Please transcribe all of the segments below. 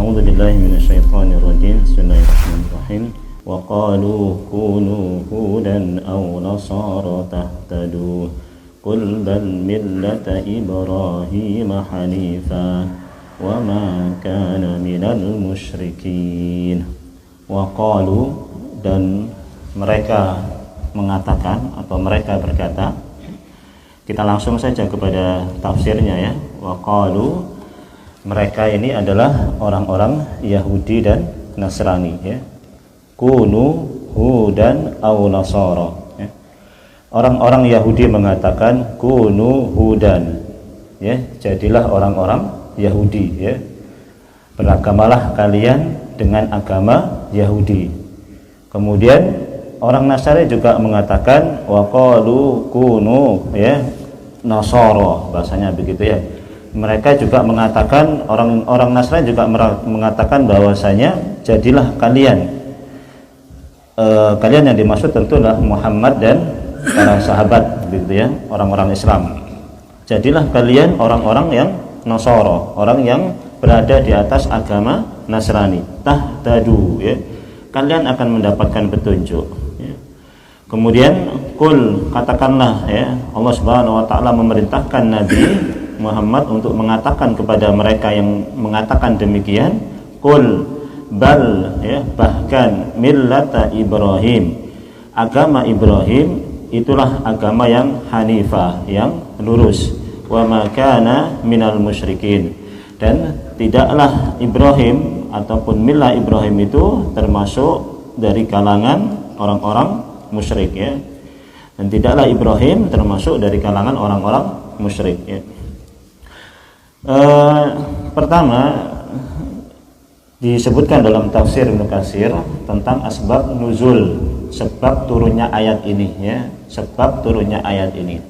A'udzu billahi minasyaitonir rajim. Bismillahirrahmanirrahim. Wa qalu kunu hudan aw nasara tahtadu. Qul bal millata Ibrahim hanifa wa ma kana minal musyrikin. Wa qalu, dan mereka mengatakan atau mereka berkata, kita langsung saja kepada tafsirnya ya. Wa qalu, mereka ini adalah orang-orang Yahudi dan Nasrani ya. Kunu hudan aw nasara ya. Orang-orang Yahudi mengatakan kunu hudan ya, jadilah orang-orang Yahudi ya. Beragamalah kalian dengan agama Yahudi. Kemudian orang Nasrani juga mengatakan wa qalu kunu ya nasara, bahasanya begitu ya. Mereka juga mengatakan, orang Nasrani juga mengatakan bahwasanya jadilah kalian yang dimaksud tentulah Muhammad dan para sahabat begitu ya, orang-orang Islam. Jadilah kalian orang-orang yang Nasara, orang yang berada di atas agama Nasrani. Tahtadu ya, kalian akan mendapatkan petunjuk ya. Kemudian kul, katakanlah ya, Allah Subhanahu wa taala memerintahkan Nabi Muhammad untuk mengatakan kepada mereka yang mengatakan demikian, kul bal ya, bahkan millata Ibrahim, agama Ibrahim itulah agama yang hanifah, yang lurus, wa ma kana minal musyrikin, dan tidaklah Ibrahim ataupun millah Ibrahim itu termasuk dari kalangan orang-orang musyrik ya. Dan tidaklah Ibrahim termasuk dari kalangan orang-orang musyrik ya. Pertama disebutkan dalam tafsir Ibnu Katsir tentang asbab nuzul, sebab turunnya ayat ini ya, sebab turunnya ayat ini.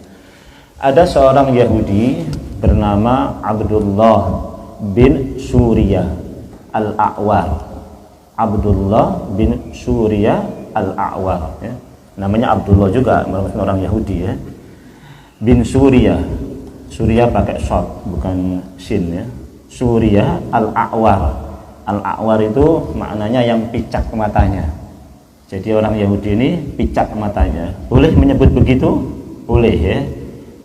Ada seorang Yahudi bernama Abdullah bin Suriyah al-A'war. Abdullah bin Suriyah al-A'war ya. Namanya Abdullah juga, orang Yahudi ya. Bin Suriyah, Suriyah pakai short bukan sin ya. Suriyah al-A'war. Al-A'war itu maknanya yang picak matanya. Jadi orang Yahudi ini picak matanya. Boleh menyebut begitu? Boleh ya.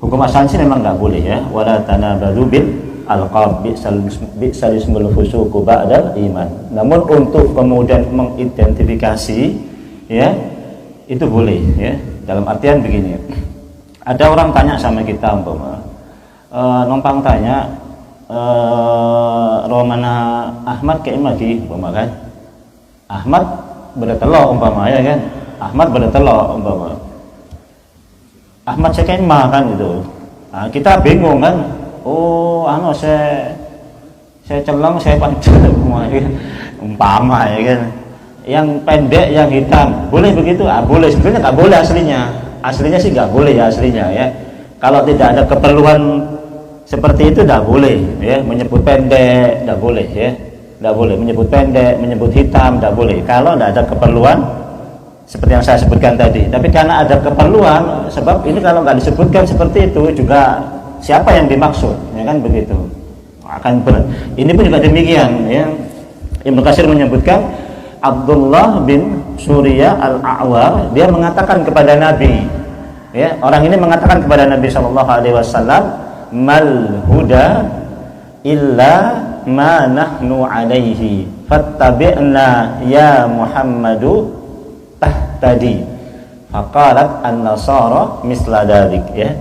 Hukum asalnya sih memang nggak boleh ya. Wala tanabadu bil alqab bi'sal ismul fusuqu ba'dal iman. Namun untuk kemudian mengidentifikasi ya, itu boleh ya. Dalam artian begini. Ada orang tanya sama kita umpama, numpang tanya, Romana Ahmad kayak lagi umpama kan, Ahmad bertelok umpama ya kan, Ahmad bertelok umpama, Ahmad saya kayak kan gitu. Nah, kita bingung kan, oh saya celeng, saya panjang umpama ya kan, yang pendek yang hitam boleh begitu? Boleh, sebenarnya nggak boleh aslinya sih nggak boleh ya aslinya ya. Kalau tidak ada keperluan seperti itu tidak boleh ya, menyebut pendek tidak boleh ya, tidak boleh menyebut pendek, menyebut hitam tidak boleh kalau tidak ada keperluan seperti yang saya sebutkan tadi. Tapi karena ada keperluan, sebab ini kalau nggak disebutkan seperti itu juga siapa yang dimaksud ya kan begitu, akan berat. Ini pun juga demikian ya. Ibnu Katsir menyebutkan Abdullah bin Suriyah al-A'war, dia mengatakan kepada Nabi ya, orang ini mengatakan kepada Nabi SAW, mal huda illa ma nahnu alaihi fattabi'na ya Muhammadu tahtadi. Faqalat an-nasara misla dzalik ya.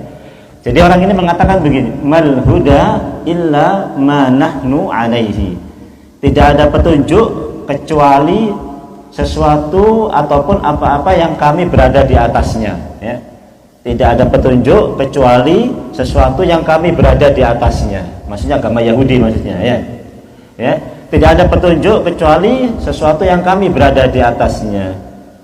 Jadi orang ini mengatakan begini, mal huda illa ma nahnu alaihi. Tidak ada petunjuk kecuali sesuatu ataupun apa-apa yang kami berada di atasnya ya. Tidak ada petunjuk kecuali sesuatu yang kami berada di atasnya. Maksudnya agama Yahudi maksudnya ya. Ya, tidak ada petunjuk kecuali sesuatu yang kami berada di atasnya.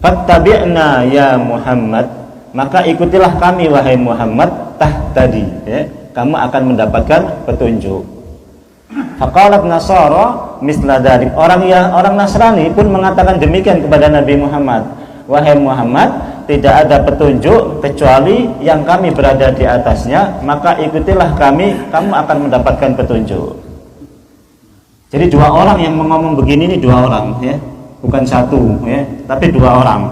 Fattabi'na ya Muhammad, maka ikutilah kami wahai Muhammad tahtadi ya. Kamu akan mendapatkan petunjuk. Faqalat nasara misla dzalik. Orang Nasrani pun mengatakan demikian kepada Nabi Muhammad. Wahai Muhammad, tidak ada petunjuk kecuali yang kami berada di atasnya, maka ikutilah kami, kamu akan mendapatkan petunjuk. Jadi dua orang yang ngomong begini ini dua orang ya, bukan satu ya, tapi dua orang.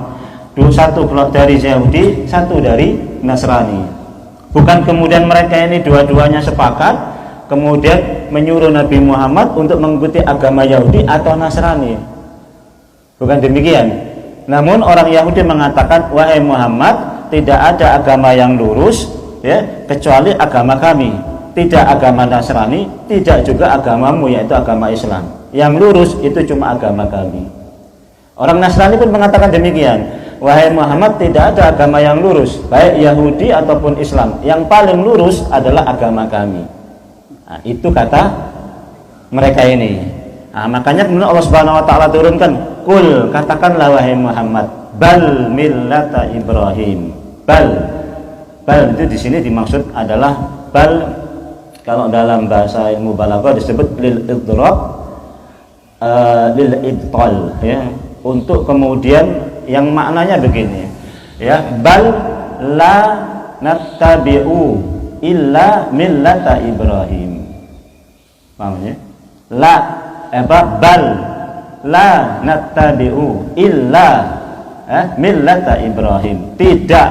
Satu dari Yahudi, satu dari Nasrani. Bukan kemudian mereka ini dua-duanya sepakat kemudian menyuruh Nabi Muhammad untuk mengikuti agama Yahudi atau Nasrani. Bukan demikian. Namun orang Yahudi mengatakan, wahai Muhammad, tidak ada agama yang lurus ya kecuali agama kami. Tidak agama Nasrani, tidak juga agamamu yaitu agama Islam. Yang lurus itu cuma agama kami. Orang Nasrani pun mengatakan demikian. Wahai Muhammad, tidak ada agama yang lurus, baik Yahudi ataupun Islam. Yang paling lurus adalah agama kami. Nah, itu kata mereka ini. Nah, makanya kemudian Allah Subhanahu wa taala turunkan, "Qul," katakanlah wahai Muhammad, "bal millata Ibrahim." Bal itu di sini dimaksud adalah bal. Kalau dalam bahasa ilmu balaghah disebut lil idrab, lil ibtal ya, untuk kemudian yang maknanya begini ya, bal la nattabi'u illa millata Ibrahim. Paham ya? Bal la nattabi'u illa millata Ibrahim. Tidak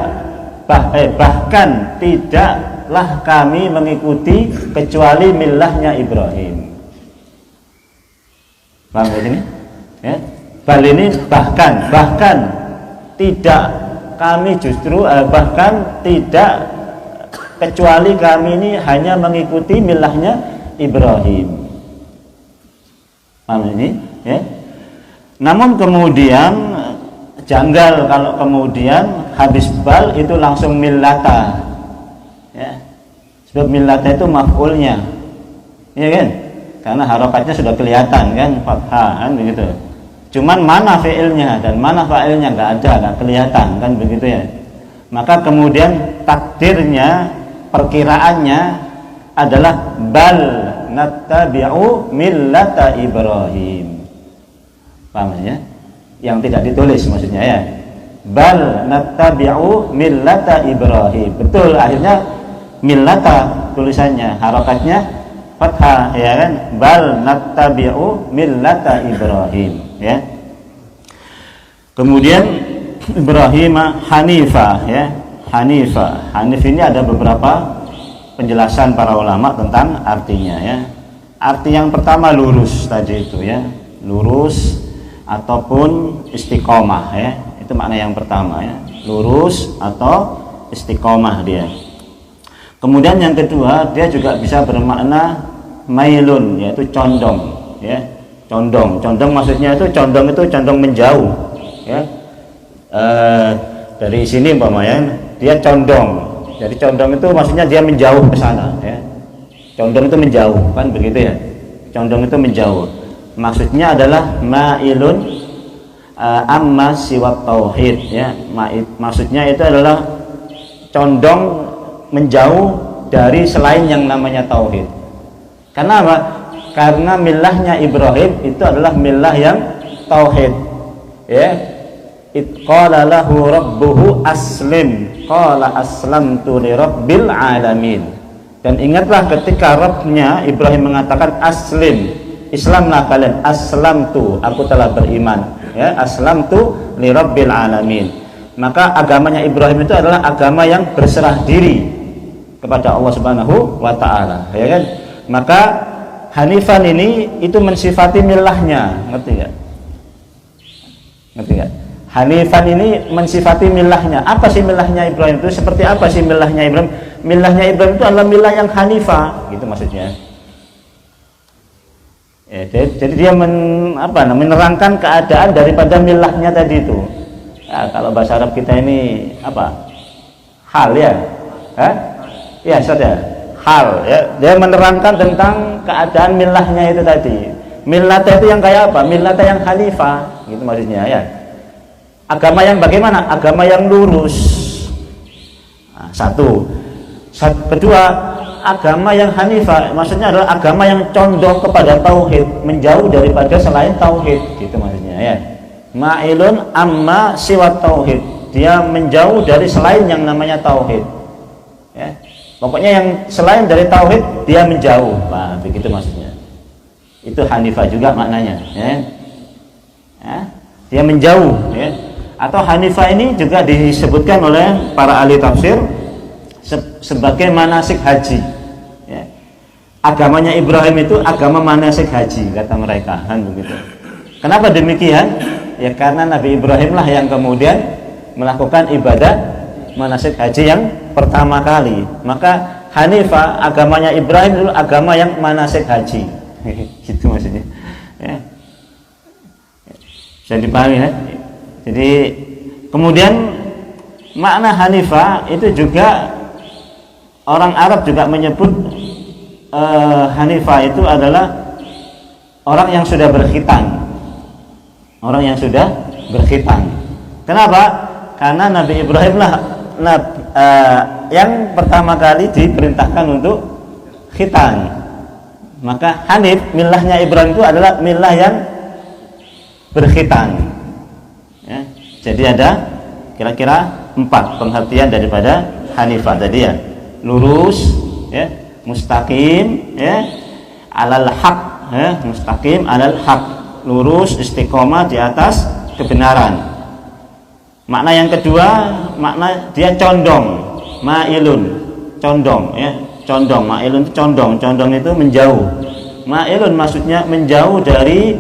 bahkan tidaklah kami mengikuti kecuali millahnya Ibrahim. Paham ya ini? Ya. Bal ini bahkan tidak kami justru bahkan tidak kecuali kami ini hanya mengikuti millahnya Ibrahim. Paham ini? Ya. Namun kemudian janggal kalau kemudian habis bal itu langsung millata ya, sebab millata itu maf'ulnya ya kan, karena harokatnya sudah kelihatan kan, fathah kan begitu. Cuman mana fi'ilnya dan mana fa'ilnya nggak kelihatan kan begitu ya. Maka kemudian takdirnya, perkiraannya adalah bal nattabi'u millata Ibrahim. Paham ya? Yang tidak ditulis maksudnya ya, bal nattabi'u millata Ibrahim. Betul, akhirnya millata tulisannya, harokatnya fathah ya kan, bal nattabi'u millata Ibrahim ya. Kemudian Ibrahim Hanifah ya, Hanif ini ada beberapa penjelasan para ulama tentang artinya ya. Arti yang pertama lurus tadi itu ya, lurus ataupun istiqomah ya, itu makna yang pertama ya, lurus atau istiqomah dia. Kemudian yang kedua, dia juga bisa bermakna mailun, yaitu condong ya, condong maksudnya itu condong menjauh ya. Dari sini umpamanya dia condong, jadi condong itu maksudnya dia menjauh ke sana ya, condong itu menjauh kan begitu ya, condong itu menjauh. Maksudnya adalah mailun amma siwat tauhid ya. Maksudnya itu adalah condong menjauh dari selain yang namanya tauhid. Karena apa? Karena millahnya Ibrahim itu adalah millah yang tauhid ya. Qala lahu rabbuhu aslim, qala aslamtu li rabbil alamin. Dan ingatlah ketika Rabbnya Ibrahim mengatakan aslim, Islamlah kalian, aslamtu, aku telah beriman ya, aslamtu li rabbil alamin. Maka agamanya Ibrahim itu adalah agama yang berserah diri kepada Allah Subhanahu wa taala ya kan. Maka Hanifan ini itu mensifati millahnya, ngerti enggak? Hanifan ini mensifati millahnya. Apa sih millahnya Ibrahim itu? Seperti apa sih millahnya Ibrahim? Millahnya Ibrahim itu adalah millah yang hanifah, gitu maksudnya. Ya, jadi dia menerangkan keadaan daripada millahnya tadi itu. Ya, kalau bahasa Arab kita ini apa? Hal ya, ya saudara. Hal ya, dia menerangkan tentang keadaan millahnya itu tadi. Millata itu yang kayak apa? Millata yang hanifah, gitu maksudnya ya. Agama yang bagaimana? Agama yang lurus. Nah, satu. Kedua, agama yang hanifah maksudnya adalah agama yang condong kepada tauhid, menjauh daripada selain tauhid, gitu maksudnya ya. Ma'ilun amma siwat tauhid, dia menjauh dari selain yang namanya tauhid ya. Pokoknya yang selain dari tauhid dia menjauh. Nah, begitu maksudnya. Itu Hanifah juga maknanya, ya. Ya, dia menjauh, ya. Atau Hanifah ini juga disebutkan oleh para ahli tafsir sebagai manasik haji, ya. Agamanya Ibrahim itu agama manasik haji, kata mereka, kan begitu. Kenapa demikian? Ya karena Nabi Ibrahim lah yang kemudian melakukan ibadah manasik haji yang pertama kali. Maka Hanifah, agamanya Ibrahim dulu agama yang manasik haji. Gitu maksudnya, ya. Bisa dipahami, ya? Jadi kemudian makna Hanifah itu juga orang Arab juga menyebut Hanifah itu adalah orang yang sudah berkhitan. Orang yang sudah berkhitan. Kenapa? Karena Nabi Ibrahim lah yang pertama kali diperintahkan untuk khitan. Maka Hanif, milahnya Ibrahim itu adalah milah yang berkhitan, ya. Jadi ada kira-kira 4 pengertian daripada Hanifah tadi, ya. Lurus, ya, mustaqim, ya, alal haq, ya, mustaqim alal haq, lurus istiqomah di atas kebenaran. Makna yang kedua, makna dia condong, ma'ilun, condong, ya, condong. Ma'ilun itu condong, condong itu menjauh. Ma'ilun maksudnya menjauh dari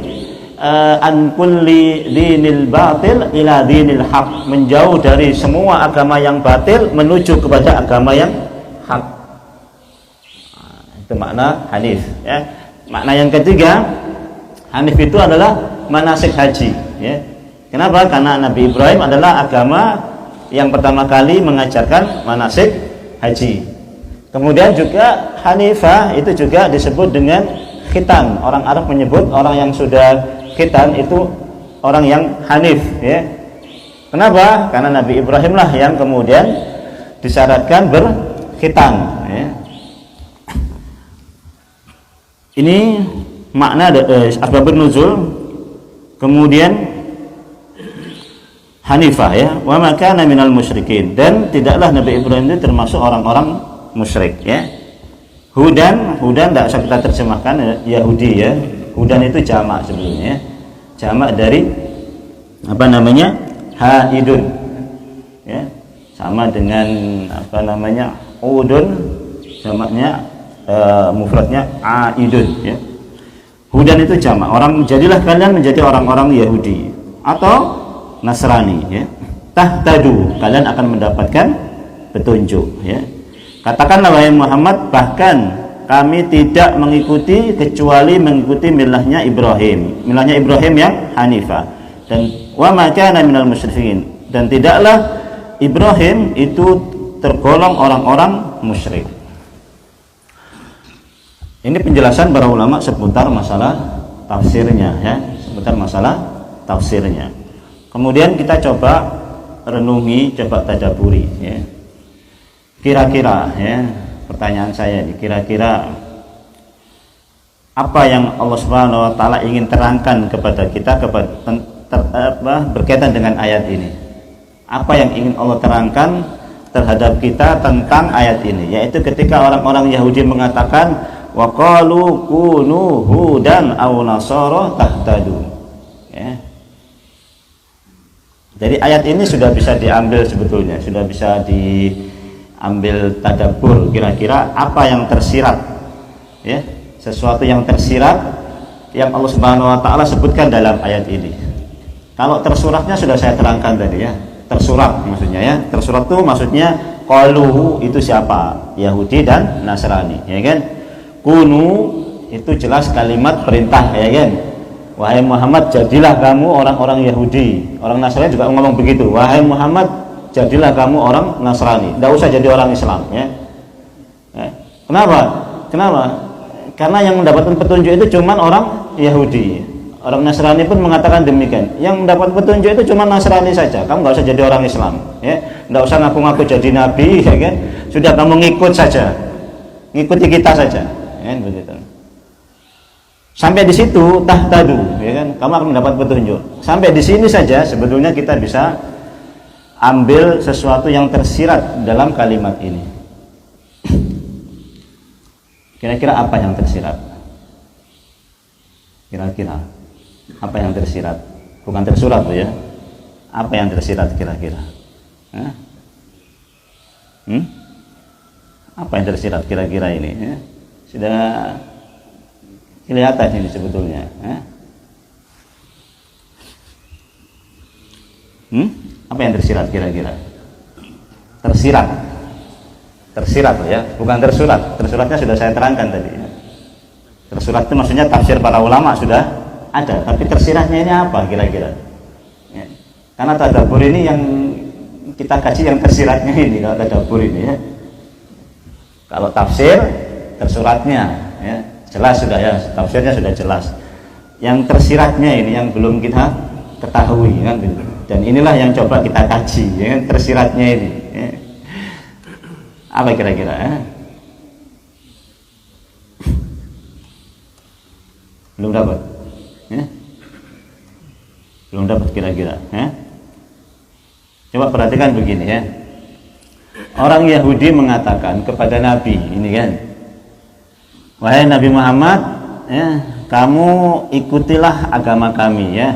an kulli dinil batil ila dinil haq, menjauh dari semua agama yang batil menuju kepada agama yang hak. Itu makna Hanif, ya. Makna yang ketiga, Hanif itu adalah manasik haji, ya. Kenapa? Karena Nabi Ibrahim adalah agama yang pertama kali mengajarkan manasik haji. Kemudian juga Hanifah itu juga disebut dengan khitan. Orang Arab menyebut orang yang sudah khitan itu orang yang Hanif, ya. Kenapa? Karena Nabi Ibrahim lah yang kemudian disyaratkan berkhitan, ya. Ini makna asbabun nuzul. Kemudian Hanifah, ya, wa ma kana minal musyrikin, dan tidaklah Nabi Ibrahim itu termasuk orang-orang musyrik, ya. Hudan tidak usah kita terjemahkan, Yahudi, ya. Hudan itu jamak sebelumnya, ya. Jamak dari apa namanya? Haidun, ya. Sama dengan apa namanya? Udun, jamaknya mufradnya aidun, ya. Hudan itu jamak. Jadilah kalian menjadi orang-orang Yahudi atau Nasrani, ya. Tahtadu, kalian akan mendapatkan petunjuk, ya. Katakanlah wahai Muhammad, bahkan kami tidak mengikuti kecuali mengikuti milahnya Ibrahim. Milahnya Ibrahim yang Hanifah. Dan wa ma kana minal musyrikin, dan tidaklah Ibrahim itu tergolong orang-orang musyrik. Ini penjelasan para ulama seputar masalah tafsirnya, ya, seputar masalah tafsirnya. Kemudian kita coba renungi, coba tadaburi, ya. Kira-kira, ya, pertanyaan saya ini, kira-kira apa yang Allah Subhanahu wa taala ingin terangkan kepada kita berkaitan dengan ayat ini? Apa yang ingin Allah terangkan terhadap kita tentang ayat ini? Yaitu ketika orang-orang Yahudi mengatakan wa qalu kunu hudan aw nasara tahtadu, ya. Jadi ayat ini sudah bisa diambil sebetulnya, sudah bisa diambil tadabbur, kira-kira apa yang tersirat, ya, sesuatu yang tersirat yang Allah Subhanahu wa taala sebutkan dalam ayat ini. Kalau tersuratnya sudah saya terangkan tadi, ya. Tersurat maksudnya, ya. Tersurat itu maksudnya qalu itu siapa? Yahudi dan Nasrani, ya kan? Kunu itu jelas kalimat perintah, ya kan? Wahai Muhammad, jadilah kamu orang-orang Yahudi. Orang Nasrani juga ngomong begitu. Wahai Muhammad, jadilah kamu orang Nasrani. Tidak usah jadi orang Islam, ya. Kenapa? Karena yang mendapatkan petunjuk itu cuma orang Yahudi. Orang Nasrani pun mengatakan demikian. Yang mendapat petunjuk itu cuma Nasrani saja. Kamu nggak usah jadi orang Islam, ya. Nggak usah ngaku-ngaku jadi nabi, ya kan? Sudah kamu ngikut saja, ngikuti kita saja, ya, begitu. Sampai di situ tahtadu, ya kan, kamu akan mendapat petunjuk. Sampai di sini saja sebetulnya kita bisa ambil sesuatu yang tersirat dalam kalimat ini. Kira-kira apa yang tersirat? Kira-kira apa yang tersirat? Bukan tersurat tuh ya. Apa yang tersirat kira-kira? Hah? Apa yang tersirat kira-kira ini? Ya? Sudah kelihatan ini sebetulnya. Apa yang tersirat kira-kira? Tersirat ya, bukan tersurat. Tersuratnya sudah saya terangkan tadi ya. Tersurat itu maksudnya tafsir para ulama sudah ada, tapi tersiratnya ini apa kira-kira ya. Karena tadabbur ini yang kita kaji yang tersiratnya ini, kalau tadabbur ini ya. Kalau tafsir tersuratnya ya, jelas sudah ya, tafsirnya sudah jelas. Yang tersiratnya ini yang belum kita ketahui kan gitu. Dan inilah yang coba kita kaji ya kan, tersiratnya ini ya. Apa kira-kira ya? Belum dapat ya? Belum dapat kira-kira ya? Coba perhatikan begini ya. Orang Yahudi mengatakan kepada Nabi ini kan, wahai Nabi Muhammad ya, kamu ikutilah agama kami ya.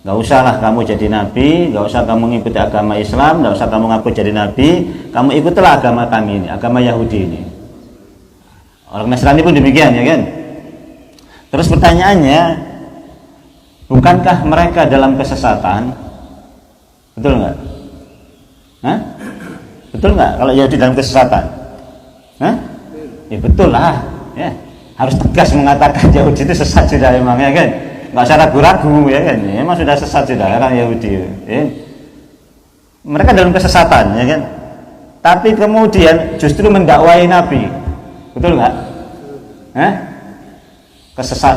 Gak usahlah kamu jadi nabi, gak usah kamu mengikuti agama Islam, gak usah kamu ngaku jadi nabi, kamu ikutilah agama kami ini, agama Yahudi ini. Orang Nasrani pun demikian ya kan. Terus pertanyaannya, bukankah mereka dalam kesesatan? Betul nggak? Hah? Betul nggak kalau Yahudi dalam kesesatan? Hah? Ya betul lah ya. Harus tegas mengatakan Yahudi itu sesat sudah emang ya kan. Nggak usah ragu-ragu ya kan, ya, emang sudah sesat sudah orang Yahudi ya. Mereka dalam kesesatan ya kan, tapi kemudian justru mendakwai Nabi, betul nggak?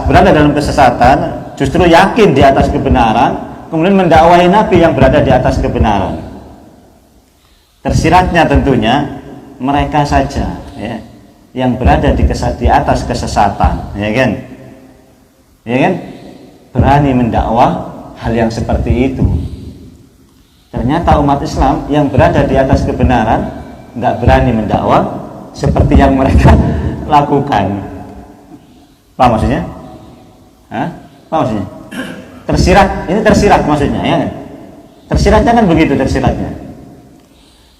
Berada dalam kesesatan, justru yakin di atas kebenaran, kemudian mendakwai Nabi yang berada di atas kebenaran. Tersiratnya tentunya mereka saja ya, yang berada di atas kesesatan ya kan, ya kan, berani mendakwah hal yang seperti itu. Ternyata umat Islam yang berada di atas kebenaran nggak berani mendakwah seperti yang mereka lakukan. Apa maksudnya? Apa maksudnya? Tersirat, ini tersirat maksudnya ya kan? Tersiratnya kan begitu tersiratnya.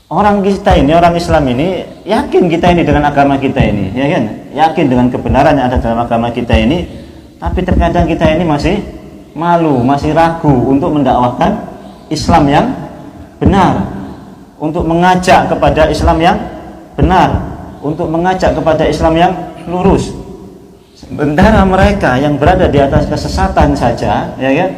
Orang kita ini, orang Islam ini yakin kita ini dengan agama kita ini, ya kan? Yakin dengan kebenaran yang ada dalam agama kita ini. Tapi terkadang kita ini masih malu, masih ragu untuk mendakwahkan Islam yang benar, untuk mengajak kepada Islam yang benar, untuk mengajak kepada Islam yang lurus. Sementara mereka yang berada di atas kesesatan saja, ya kan,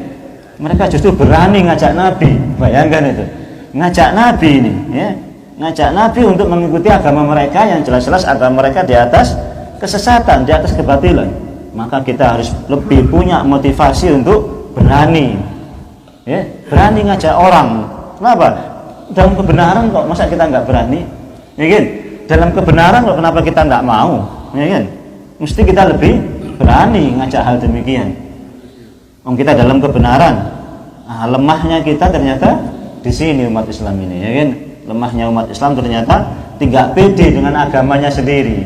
mereka justru berani ngajak Nabi. Bayangkan itu, ngajak Nabi ini, ya, ngajak Nabi untuk mengikuti agama mereka yang jelas-jelas agama mereka di atas kesesatan, di atas kebatilan. Maka kita harus lebih punya motivasi untuk berani ya, berani ngajak orang. Kenapa? Dalam kebenaran kok masa kita nggak berani ya kan? Dalam kebenaran kok kenapa kita nggak mau ya kan? Mesti kita lebih berani ngajak hal demikian. Kita dalam kebenaran, lemahnya kita ternyata di sini umat Islam ini ya kan? Lemahnya umat Islam ternyata tidak pede dengan agamanya sendiri,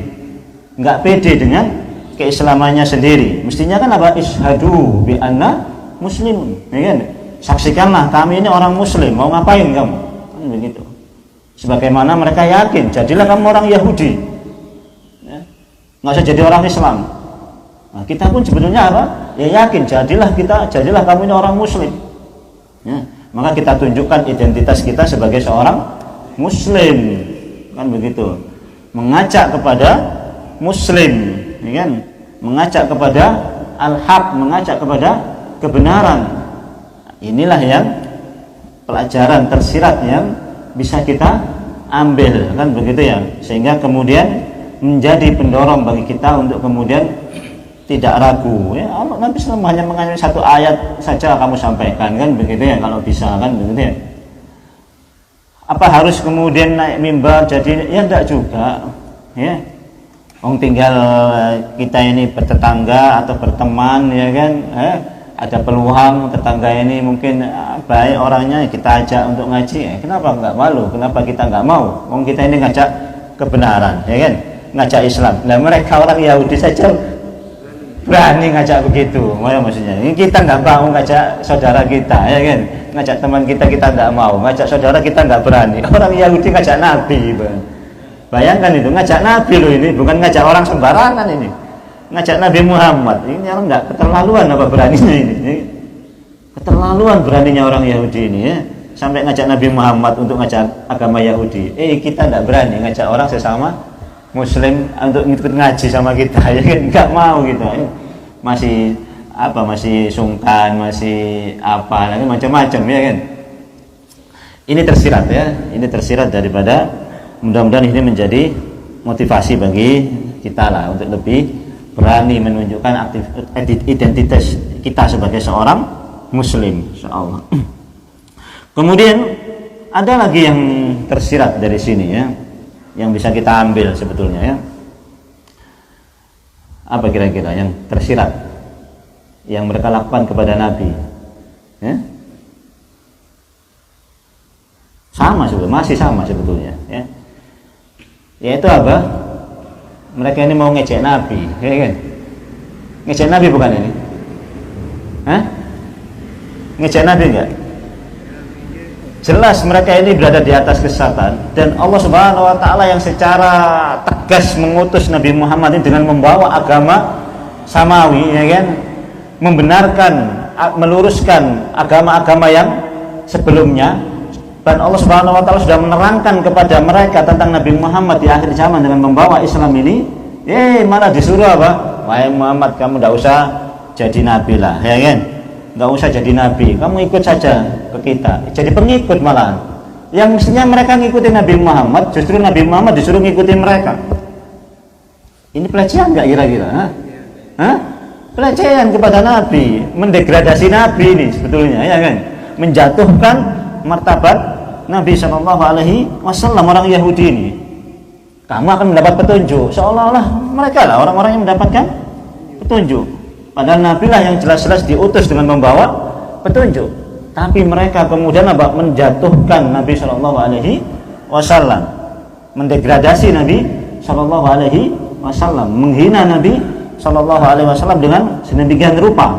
nggak pede dengan keislamannya sendiri. Mestinya kan apa? Ishadu bi anna muslimun ya kan? Saksikanlah kami ini orang muslim. Mau ngapain kamu? Kan begitu. Sebagaimana mereka yakin, jadilah kamu orang Yahudi ya. Nggak usah jadi orang Islam. Nah, kita pun sebetulnya apa? Ya yakin, jadilah kamu ini orang muslim ya. Maka kita tunjukkan identitas kita sebagai seorang muslim, kan begitu. Mengajak kepada muslim ya kan? Mengajak kepada al-haq, mengajak kepada kebenaran. Inilah yang pelajaran tersirat yang bisa kita ambil, kan begitu ya. Sehingga kemudian menjadi pendorong bagi kita untuk kemudian tidak ragu ya. Nabi SAW hanya mengajari satu ayat saja kamu sampaikan, kan begitu ya, kalau bisa, kan begitu ya. Apa harus kemudian naik mimbar jadi? Ya enggak juga ya. Tinggal kita ini bertetangga atau berteman ya kan, ada peluang tetangga ini mungkin baik orangnya, kita ajak untuk ngaji. Kenapa nggak malu? Kenapa kita nggak mau? Kita ini ngajak kebenaran ya kan, ngajak Islam. Nah mereka orang Yahudi saja berani ngajak begitu, maksudnya ini kita nggak mau ngajak saudara kita, ya kan, ngajak teman kita nggak mau, ngajak saudara kita nggak berani. Orang Yahudi ngajak Nabi, bayangkan itu, ngajak Nabi loh, ini bukan ngajak orang sembarangan, ini ngajak Nabi Muhammad. Ini orang nggak keterlaluan apa beraninya ini, keterlaluan beraninya orang Yahudi ini, ya, sampai ngajak Nabi Muhammad untuk ngajak agama Yahudi. Kita nggak berani ngajak orang sesama Muslim untuk ngikut ngaji sama kita, ya kan, nggak mau gitu, masih sungkan, masih apa, lagi macam-macam, ya kan. Ini tersirat, ya, ini tersirat daripada, mudah-mudahan ini menjadi motivasi bagi kita lah untuk lebih berani menunjukkan identitas kita sebagai seorang Muslim, insyaallah. Kemudian ada lagi yang tersirat dari sini, ya, yang bisa kita ambil sebetulnya, ya. Apa kira-kira yang tersirat yang mereka lakukan kepada Nabi, ya? Sama sebetulnya, masih sama sebetulnya, ya. Yaitu apa? Mereka ini mau ngejek Nabi, ya kan? Ngejek Nabi bukan ini? Hah? Ngejek Nabi enggak? Jelas mereka ini berada di atas kesesatan, dan Allah Subhanahu wa taala yang secara tegas mengutus Nabi Muhammad ini dengan membawa agama samawi, ya kan, membenarkan, meluruskan agama-agama yang sebelumnya, dan Allah Subhanahu wa taala sudah menerangkan kepada mereka tentang Nabi Muhammad di akhir zaman dengan membawa Islam ini. Malah disuruh apa? Wahai Muhammad, kamu tidak usah jadi nabi lah, ya kan? Nggak usah jadi nabi, kamu ikut saja ke kita, jadi pengikut malahan. Yang mestinya mereka ngikutin Nabi Muhammad, justru Nabi Muhammad disuruh ngikutin mereka. Ini pelecehan nggak kira-kira? Pelecehan kepada Nabi, mendegradasi Nabi ini sebetulnya, ya kan, menjatuhkan martabat Nabi Shallallahu Alaihi Wasallam. Orang Yahudi ini, kamu akan mendapat petunjuk, seolah-olah mereka lah orang-orang yang mendapatkan petunjuk. Padahal Nabi lah yang jelas-jelas diutus dengan membawa petunjuk. Tapi mereka kemudian menjatuhkan Nabi Shallallahu Alaihi Wasallam, mendegradasi Nabi Shallallahu Alaihi Wasallam, menghina Nabi Shallallahu Alaihi Wasallam dengan sedemikian rupa.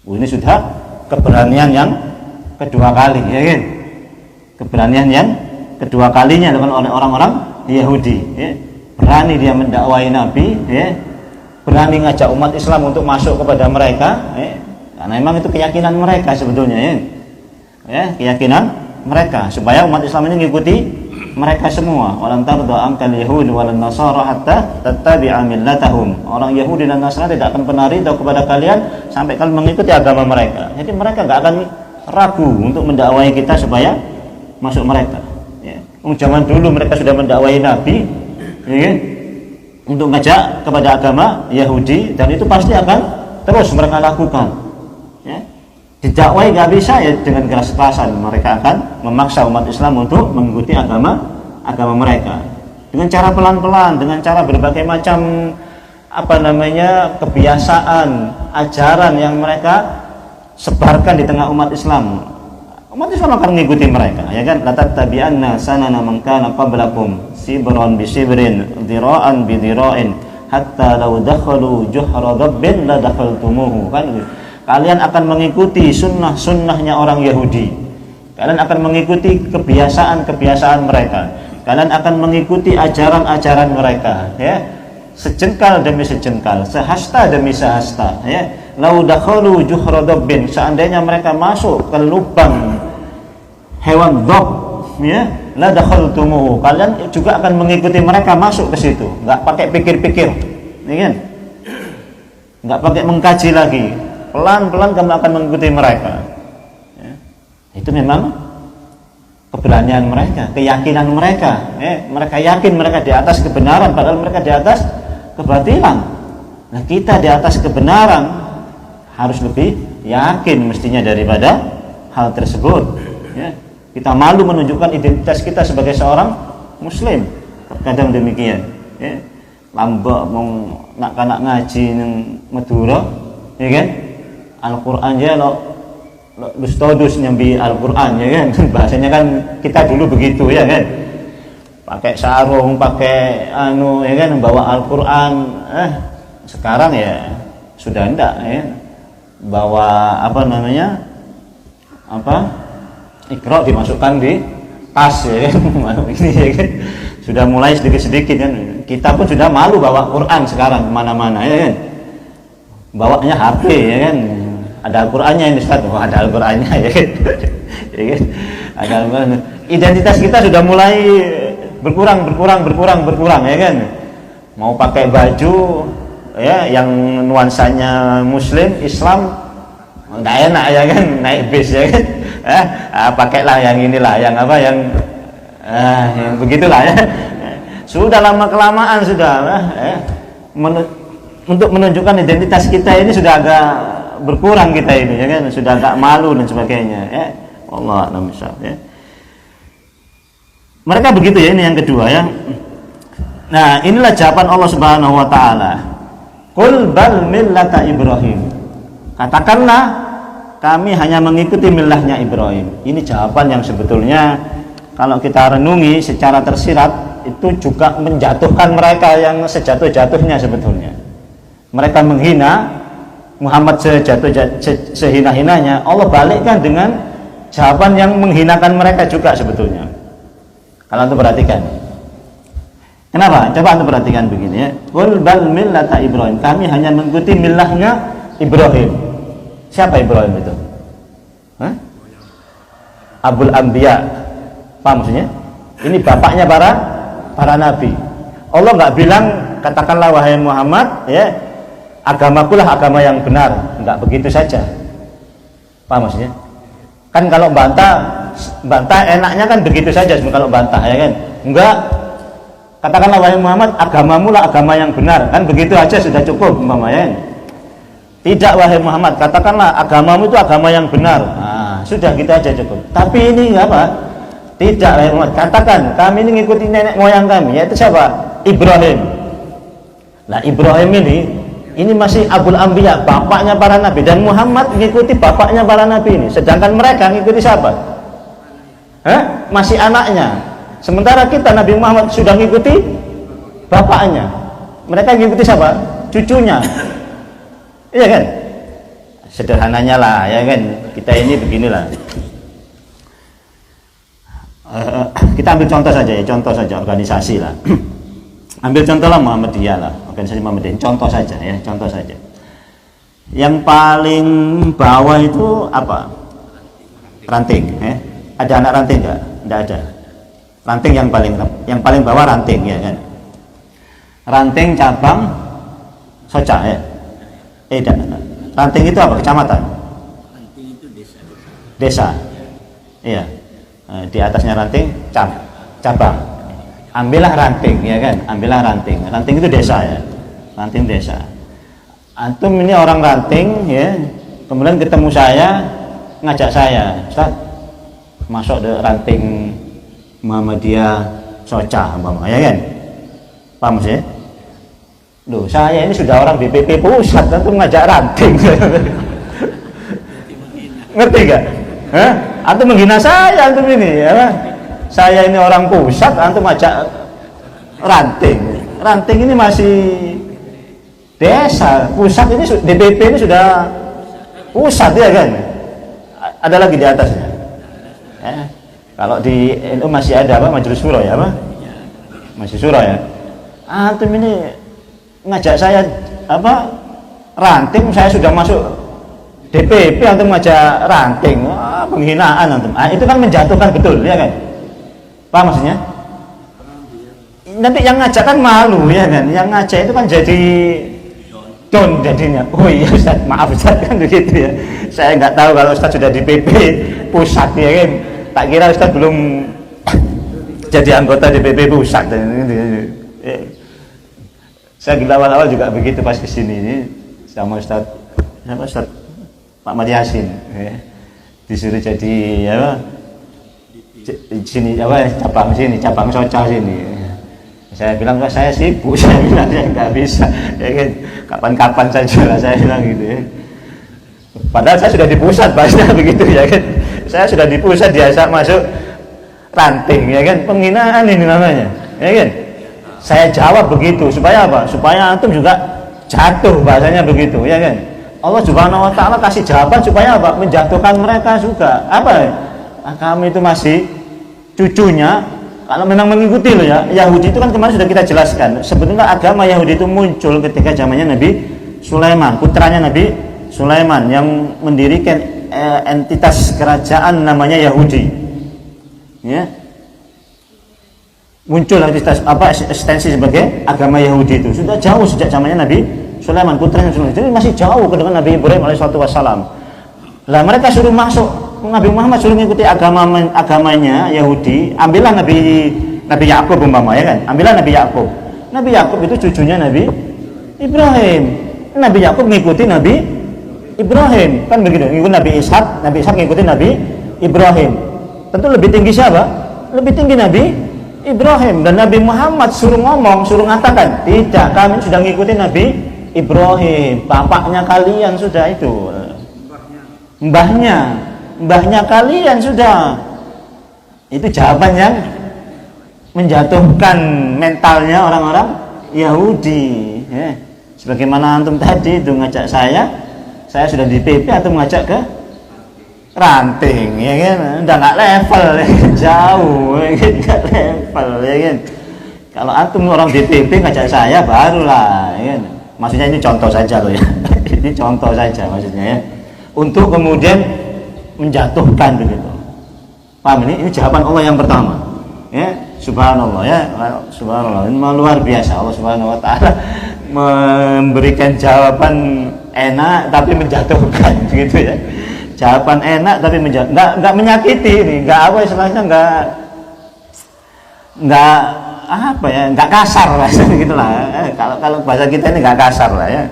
Ini sudah keberanian yang kedua kali, ya kan? Keberanian yang kedua kalinya dilakukan oleh orang-orang Yahudi, ya. Berani dia mendakwai Nabi, ya. Berani ngajak umat Islam untuk masuk kepada mereka, karena memang itu keyakinan mereka sebetulnya, ya, keyakinan mereka supaya umat Islam ini mengikuti mereka semua. Walan tarda ankal yahud walan nasara hatta tattabi'a millatahum. Orang Yahudi dan Nasrani tidak akan pernah ridha kepada kalian sampai kalian mengikuti agama mereka. Jadi mereka nggak akan ragu untuk mendakwai kita supaya masuk mereka, ya. Zaman dulu mereka sudah mendakwai Nabi, ya kan, untuk ngajak kepada agama Yahudi, dan itu pasti akan terus mereka lakukan, ya. Didakwai nggak bisa, ya, dengan keras-kerasan mereka akan memaksa umat Islam untuk mengikuti agama mereka dengan cara pelan-pelan, dengan cara berbagai macam kebiasaan, ajaran yang mereka sebarkan di tengah umat Islam. Umat Islam akan mengikuti mereka, ya kan? La tattabi'anna sanana man kana qablakum sibran bi sibrin dhira'an bi dhira'in hatta law dakhalu juhra dabbin la dakhaltumuhu, kan? Kalian akan mengikuti sunnah-sunnahnya orang Yahudi. Kalian akan mengikuti kebiasaan-kebiasaan mereka. Kalian akan mengikuti ajaran-ajaran mereka, ya. Sejengkal demi sejengkal, sehasta demi sehasta, ya. Lau dakhalu juhra dabbin, seandainya mereka masuk ke lubang hewan dhab, ya, la dakhaltumuhu, kalian juga akan mengikuti mereka masuk ke situ, nggak pakai pikir-pikir, ya kan? Nggak pakai mengkaji lagi, pelan-pelan kamu akan mengikuti mereka, ya. Itu memang keberanian mereka, keyakinan mereka, ya. Mereka yakin mereka di atas kebenaran, padahal mereka di atas kebatilan. Nah, kita di atas kebenaran harus lebih yakin mestinya daripada hal tersebut, ya. Kita malu menunjukkan identitas kita sebagai seorang Muslim, terkadang demikian, ya. Lambak mau nak ngaji nang Madura, ya kan, Al-Quran ya lo lustodus nyambi Al-Quran, ya kan. Bahasanya kan kita dulu begitu, ya kan, pakai sarung, pakai ya kan, membawa Al-Quran, sekarang ya sudah enggak ya, bahwa Iqra dimasukkan di tas ya kan. Ini ya kan sudah mulai sedikit-sedikit kan. Kita pun sudah malu bawa Quran sekarang kemana-mana ya kan, bawanya HP ya kan, ada Al-Qurannya ini Ustaz. Oh, ada Al-Qurannya ya kan. Ya kan? Ada Al-Quran. Identitas kita sudah mulai berkurang ya kan. Mau pakai baju ya yang nuansanya Muslim Islam nggak enak ya kan, naik bis ya kan. Pakailah yang inilah, yang yang begitulah ya. Sudah lama kelamaan sudah untuk menunjukkan identitas kita ini sudah agak berkurang kita ini ya kan, sudah agak malu dan sebagainya ya. Allah a'lam bishawab ya. Mereka begitu ya, ini yang kedua ya. Nah, inilah jawaban Allah Subhanahu wa taala. Qul bal millata Ibrahim. Katakanlah kami hanya mengikuti milahnya Ibrahim. Ini jawaban yang sebetulnya kalau kita renungi secara tersirat itu juga menjatuhkan mereka yang sejatuh-jatuhnya sebetulnya. Mereka menghina Muhammad sehina-hinanya, Allah balikkan dengan jawaban yang menghinakan mereka juga sebetulnya. Kalau antum perhatikan. Kenapa? Coba antum perhatikan begini ya. Qul bal millata Ibrahim. Kami hanya mengikuti milahnya Ibrahim. Siapa Ibrahim itu? Abul Anbiya. Paham maksudnya? Ini bapaknya para nabi. Allah nggak bilang katakanlah wahai Muhammad ya, agamakulah agama yang benar. Enggak begitu saja. Paham maksudnya? Kan kalau bantah enaknya kan begitu saja kalau bantah ya kan. Enggak, katakanlah wahai Muhammad agamamu lah agama yang benar, kan begitu aja sudah cukup umpamanya. Tidak wahai Muhammad, katakanlah agamamu itu agama yang benar. Nah, sudah gitu aja cukup. Tapi ini apa? Tidak wahai Muhammad, katakan kami ini ngikutin nenek moyang kami, yaitu siapa? Ibrahim. Nah, Ibrahim ini masih Abul Anbiya, bapaknya para nabi, dan Muhammad mengikuti bapaknya para nabi ini. Sedangkan mereka mengikuti siapa? Masih anaknya. Sementara kita Nabi Muhammad sudah mengikuti bapaknya. Mereka mengikuti siapa? Cucunya. Iya kan? Sederhananya lah, ya kan? Kita ini beginilah. Kita ambil contoh saja organisasi lah. Ambil contoh lah Muhammadiyah lah, organisasi Muhammadiyah. Contoh saja ya, contoh saja. Yang paling bawah itu apa? Ranting, ya. Ada anak ranting enggak? Enggak ada. Ranting yang paling bawah ranting ya kan. Ranting cabang Soca ya. Ranting itu apa? Kecamatan. Ranting itu desa. Desa. Iya. Di atasnya ranting cabang. Ambillah ranting ya kan. Ambillah ranting. Ranting itu desa ya. Ranting desa. Antum ini orang ranting ya. Kemudian ketemu saya, ngajak saya, Ustaz, masuk ke ranting Muhammadiyah Soca umpama ya kan. Paham sih? Loh, saya ini sudah orang BPP pusat, tentu ngajak ranting. Ngerti gak? Antum menghina saya, antum ini ya. Saya ini orang pusat, antum ngajak ranting. Ranting ini masih desa, pusat ini DPP ini sudah pusat ya kan. Ada lagi di atasnya. Kalau di NU masih ada apa? Majelis Syuro ya apa? Masih Syuro ya. Antum ini ngajak saya apa? Ranting, saya sudah masuk DPP, antum ngajak ranting. Wah, penghinaan antum. Itu kan menjatuhkan betul ya kan? Paham maksudnya? Nanti yang ngajak kan malu ya kan? Yang ngajak itu kan jadi don jadinya. Oh iya Ustaz, maaf Ustaz kan begitu ya. Saya nggak tahu kalau Ustaz sudah di PP pusat ya kan. Tak kira Ustaz belum jadi anggota DPP pusat. Saya di awal-awal juga begitu pas kesini ini sama Ustaz Pak Madi Yasin ya. Disuruh jadi apa? Sini apa cabang Soca sini. Saya bilang saya sibuk, saya bilang saya nggak bisa ya kan, kapan-kapan saja lah saya bilang gitu ya. Padahal saya sudah di pusat bahasnya begitu ya kan. Saya sudah di pusat, biasa masuk ranting ya kan, penghinaan ini namanya ya kan. Saya jawab begitu supaya apa? Supaya antum juga jatuh, bahasanya begitu, ya kan? Allah Subhanahu wa taala kasih jawaban supaya apa? Menjatuhkan mereka juga. Apa? Kami itu masih cucunya, kalau memang mengikuti loh ya. Yahudi itu kan kemarin sudah kita jelaskan. Sebetulnya agama Yahudi itu muncul ketika zamannya Nabi Sulaiman, putranya Nabi Sulaiman yang mendirikan entitas kerajaan namanya Yahudi. Ya. Muncul eksistensi sebagai agama Yahudi itu sudah jauh sejak zamannya Nabi Sulaiman, putranya Sulaiman. Jadi masih jauh ke dengan Nabi Ibrahim alaihissalam. Lah mereka suruh masuk, Nabi Muhammad suruh mengikuti agamanya Yahudi. Ambillah Nabi Yakub umpama, ya kan? Ambillah Nabi Yakub. Nabi Yakub itu cucunya Nabi Ibrahim. Nabi Yakub mengikuti Nabi Ibrahim, kan begitu. Ngikutin Nabi Ishak ngikuti Nabi Ibrahim. Tentu lebih tinggi siapa? Lebih tinggi Nabi Ibrahim. Dan Nabi Muhammad suruh ngatakan, tidak, kami sudah ngikutin Nabi Ibrahim, bapaknya kalian sudah itu, mbahnya kalian sudah. Itu jawaban yang menjatuhkan mentalnya orang-orang Yahudi. Sebagaimana antum tadi itu ngajak saya sudah di PP atau mengajak ke ranting, ya kan? Udah nggak level, jauh, nggak level, ya kan? Kalau antum orang DPP ngajak saya barulah, ya kan? Maksudnya ini contoh saja loh ya, ini contoh saja maksudnya ya, untuk kemudian menjatuhkan begitu. Paham ini jawaban Allah yang pertama, ya, subhanallah ya, subhanallah, ini luar biasa Allah Subhanahu Wa Taala memberikan jawaban enak tapi menjatuhkan gitu ya. Jawaban enak tapi nggak menyakiti ini, nggak apa istilahnya, nggak apa ya, nggak kasar lah gitulah. Kalau bahasa kita ini nggak kasar lah ya,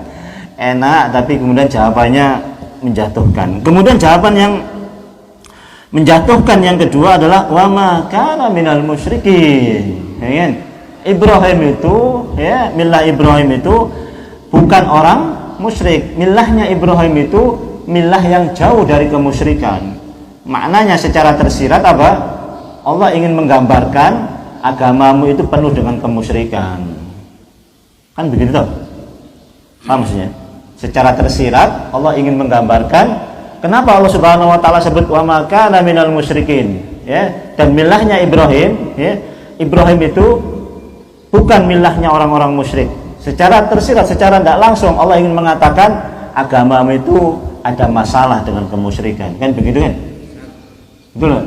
enak tapi kemudian jawabannya menjatuhkan. Kemudian jawaban yang menjatuhkan yang kedua adalah wa ma kana minal musyrikin, ya kan? Ibrahim itu ya, milah Ibrahim itu bukan orang musyrik. Milahnya Ibrahim itu milah yang jauh dari kemusyrikan. Maknanya secara tersirat apa? Allah ingin menggambarkan agamamu itu penuh dengan kemusyrikan. Kan begitu toh? Paham maksudnya? Secara tersirat Allah ingin menggambarkan kenapa Allah Subhanahu wa taala sebut wa ma kana minal musyrikin, ya. Dan milahnya Ibrahim, ya. Ibrahim itu bukan milahnya orang-orang musyrik. Secara tersirat, secara tidak langsung Allah ingin mengatakan agamamu itu ada masalah dengan kemusyrikan, kan begitu kan? Betul.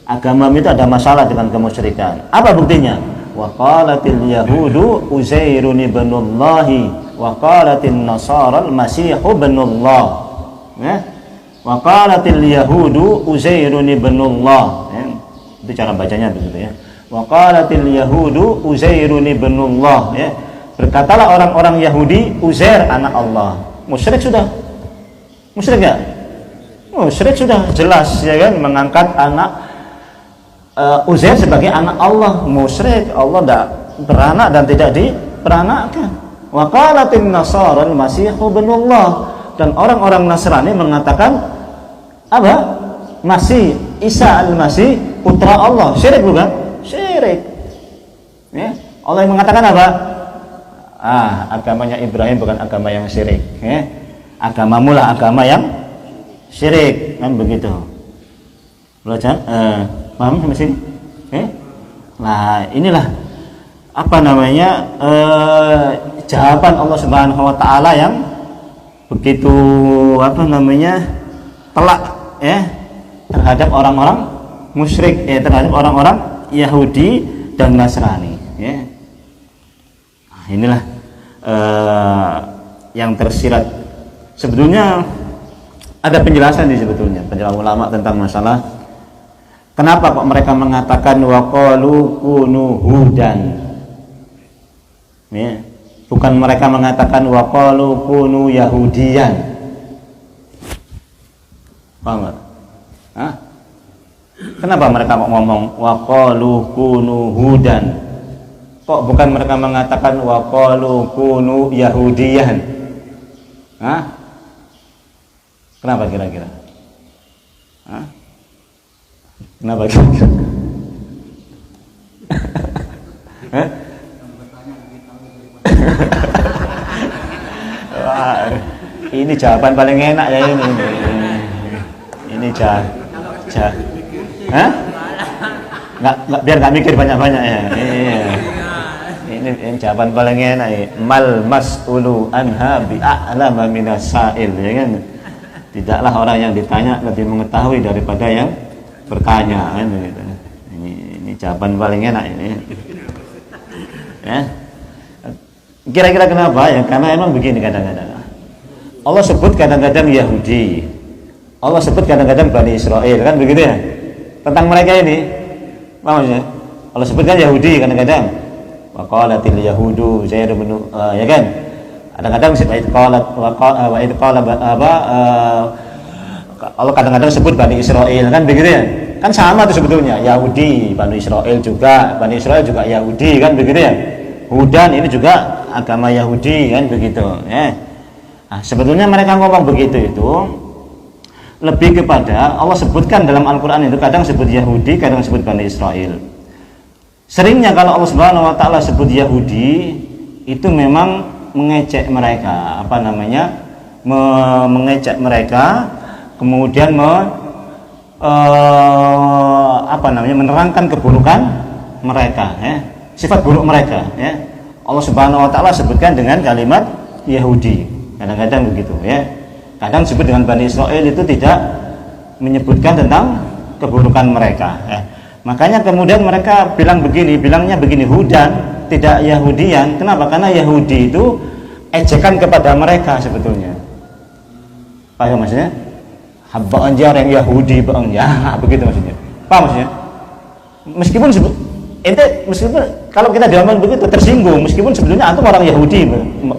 Agamamu itu ada masalah dengan kemusyrikan. Apa buktinya? Wa qalatil yahudu Uzairun ibnullah wa qalatin nasara al-masih ibnullah. Ya. Wa qalatil yahudu Uzairun ibnullah. Ya. Itu cara bacanya begitu ya. Wa qalatil yahudu Uzairun ibnullah, ya. Berkatalah orang-orang Yahudi Uzair anak Allah. Musyrik sudah. Musyrik ya? Musyrik sudah jelas, ya kan, mengangkat anak Uzair sebagai anak Allah. Musyrik, Allah tidak beranak dan tidak diperanakkan. Wa qalatin nasara al-masih ibnullah, dan orang-orang Nasrani mengatakan apa? Masih Isa al-Masih putra Allah. Syirik bukan? Syirik. Ya. Allah yang mengatakan apa? Agamanya Ibrahim bukan agama yang syirik, ya. Agamamu lah agama yang syirik, kan begitu. Belajar, paham sampai sini? Nah, inilah apa namanya jawaban Allah Subhanahu Wa Taala yang begitu apa namanya telak, ya, terhadap orang-orang musyrik, terhadap orang-orang Yahudi dan Nasrani, ya. Nah, inilah yang tersirat. Sebetulnya ada penjelasan di sebetulnya penjelasan ulama tentang masalah kenapa kok mereka mengatakan waqalu kunu hudan, ya. Bukan mereka mengatakan waqalu kunu yahudiyan. Paham nggak? Kenapa mereka kok ngomong waqalu kunu hudan? Kok bukan mereka mengatakan waqalu kunu yahudiyan? Kenapa kira-kira? Kenapa kira-kira? Ini jawaban paling enak ya ini. Ini Hah? Nggak, biar nggak mikir banyak-banyak ya. Ini jawaban paling enak ya. Mal mas'ulu anha bi'a'lama minas sa'il, ya kan? Tidaklah orang yang ditanya lebih mengetahui daripada yang bertanya, kan gitu. Ini jawaban paling enak ini. Ya. Kira-kira kenapa ya? Karena emang begini kadang-kadang. Allah sebut kadang-kadang Yahudi. Allah sebut kadang-kadang Bani Israel, kan begitu ya? Tentang mereka ini, apa maksudnya? Allah sebutkan Yahudi kadang-kadang. Wa qalatil yahudu Zair bin ya kan? Kadang-kadang Allah kadang-kadang sebut Bani Israel, kan begitu ya? Kan sama tuh sebetulnya, Yahudi, Bani Israel juga Yahudi, kan begitu ya? Hudan ini juga agama Yahudi, kan begitu ya. Nah, sebetulnya mereka ngomong begitu itu lebih kepada Allah sebutkan dalam Al-Quran itu kadang sebut Yahudi, kadang sebut Bani Israel. Seringnya kalau Allah Subhanahu Wa Taala sebut Yahudi itu memang mengejek mereka, mengejek mereka, kemudian menerangkan keburukan mereka, ya, sifat buruk mereka, ya. Allah Subhanahu Wa Taala sebutkan dengan kalimat Yahudi, kadang-kadang begitu, ya. Kadang disebut dengan Bani Israel itu tidak menyebutkan tentang keburukan mereka, ya. Makanya kemudian mereka bilangnya begini, Hudan, tidak Yahudian. Kenapa? Karena Yahudi itu ejekan kepada mereka sebetulnya. Paham maksudnya? Habbaan jar yang Yahudi bang, ya begitu maksudnya. Paham maksudnya? Meskipun kalau kita diomong begitu tersinggung, meskipun sebetulnya antum orang Yahudi,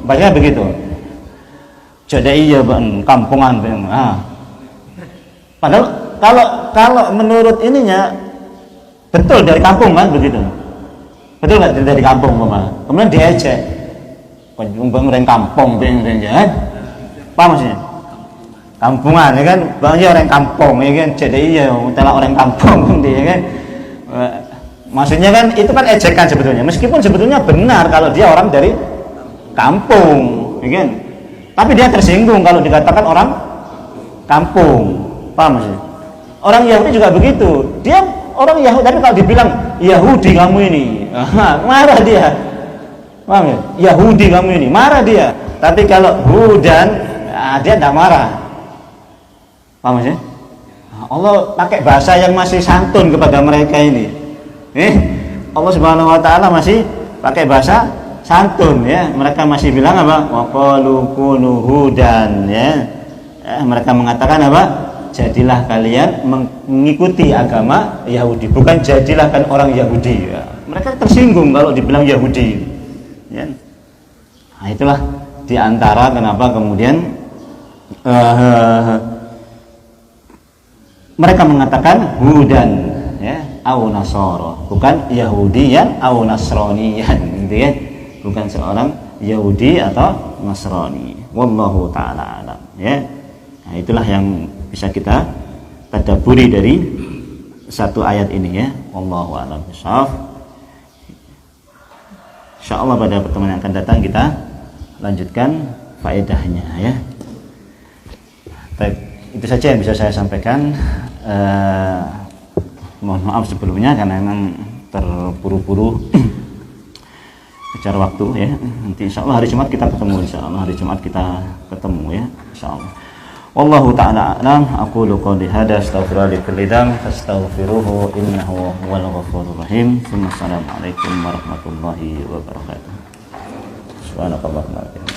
banyak begitu. Jadi iya bang, kampungan bang. Padahal kalau menurut ininya betul dari kampung, kan begitu. Betul nggak dari kampung Mama? Kemudian diejek. Bang orang kampung bang ya. Apa maksudnya? Kampungan, ya kan? Bang ya orang kampung, ya kan? Jadi iya, telah orang kampung dia, ya kan? Maksudnya kan itu kan ejekan sebetulnya. Meskipun sebetulnya benar kalau dia orang dari kampung, ya kan? Tapi dia tersinggung kalau dikatakan orang kampung. Paham maksudnya? Orang Yahudi juga begitu. Dia orang Yahudi, tapi kalau dibilang Yahudi kamu ini, marah dia. Paham ya? Yahudi kamu ini, marah dia. Tapi kalau Hudan, dia tidak marah. Paham maksudnya? Allah pakai bahasa yang masih santun kepada mereka ini. Allah Subhanahu Wa Taala masih pakai bahasa santun, ya. Mereka masih bilang apa? Wa qalu kunu hudan, ya. Mereka mengatakan apa? Jadilah kalian mengikuti agama Yahudi, bukan jadilah kan orang Yahudi, ya. Mereka tersinggung kalau dibilang Yahudi, ya. Nah, itulah diantara kenapa kemudian mereka mengatakan hudan, ya, au nasara, bukan Yahudiyan au nasraniyan, gitu ya. Bukan seorang Yahudi atau Nasrani. Wallahu ta'ala alam, ya. Nah, itulah yang bisa kita tadabburi dari satu ayat ini, ya. Wallahu a'lam bishawab. Insyaallah pada pertemuan yang akan datang kita lanjutkan faedahnya, ya. Baik, itu saja yang bisa saya sampaikan. Mohon maaf sebelumnya karena memang terburu-buru secara waktu, ya. Nanti insyaallah hari Jumat kita ketemu, insyaallah hari Jumat kita ketemu, ya, insyaallah. Wallahu ta'ala a'lam. Aqulu qawli hadza astaghfirullaha li kulli dzam fastaghfiruhu innahu huwal ghafurur rahim. Assalamualaikum warahmatullahi wabarakatuh. Subhanakallahumma wa bihamdika.